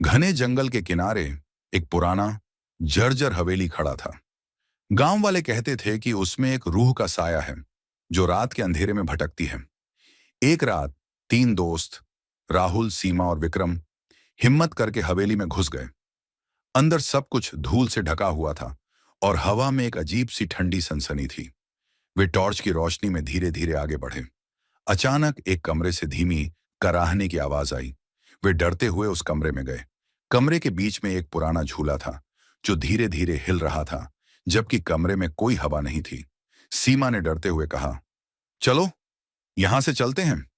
घने जंगल के किनारे एक पुराना जर्जर हवेली खड़ा था। गांव वाले कहते थे कि उसमें एक रूह का साया है जो रात के अंधेरे में भटकती है। एक रात तीन दोस्त राहुल, सीमा और विक्रम हिम्मत करके हवेली में घुस गए। अंदर सब कुछ धूल से ढका हुआ था और हवा में एक अजीब सी ठंडी सनसनी थी। वे टॉर्च की रोशनी में धीरे धीरे आगे बढ़े। अचानक एक कमरे से धीमी कराहने की आवाज आई। वे डरते हुए उस कमरे में गए। कमरे के बीच में एक पुराना झूला था जो धीरे धीरे हिल रहा था, जबकि कमरे में कोई हवा नहीं थी। सीमा ने डरते हुए कहा, चलो यहां से चलते हैं।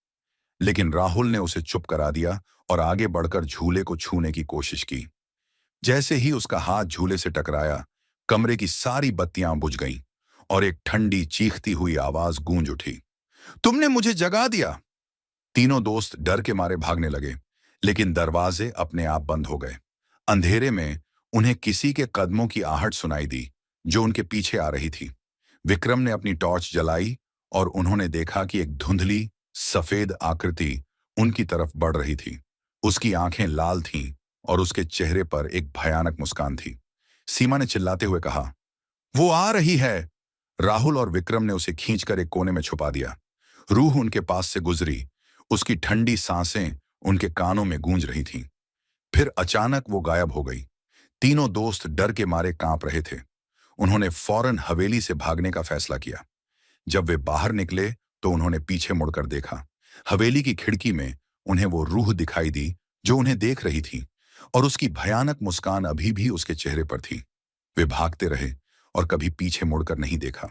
लेकिन राहुल ने उसे चुप करा दिया और आगे बढ़कर झूले को छूने की कोशिश की। जैसे ही उसका हाथ झूले से टकराया, कमरे की सारी बत्तियां बुझ गईं और एक ठंडी चीखती हुई आवाज गूंज उठी, तुमने मुझे जगा दिया। तीनों दोस्त डर के मारे भागने लगे, लेकिन दरवाजे अपने आप बंद हो गए। अंधेरे में उन्हें किसी के कदमों की आहट सुनाई दी जो उनके पीछे आ रही थी। विक्रम ने अपनी टॉर्च जलाई और उन्होंने देखा कि एक धुंधली सफेद आकृति उनकी तरफ बढ़ रही थी। उसकी आंखें लाल थीं और उसके चेहरे पर एक भयानक मुस्कान थी। सीमा ने चिल्लाते हुए कहा, वो आ रही है। राहुल और विक्रम ने उसे खींचकर एक कोने में छुपा दिया। रूह उनके पास से गुजरी। उसकी ठंडी सांसें उनके कानों में गूंज रही थीं। फिर अचानक वो गायब हो गई। तीनों दोस्त डर के मारे कांप रहे थे। उन्होंने फौरन हवेली से भागने का फैसला किया। जब वे बाहर निकले तो उन्होंने पीछे मुड़कर देखा। हवेली की खिड़की में उन्हें वो रूह दिखाई दी जो उन्हें देख रही थी, और उसकी भयानक मुस्कान अभी भी उसके चेहरे पर थी। वे भागते रहे और कभी पीछे मुड़कर नहीं देखा।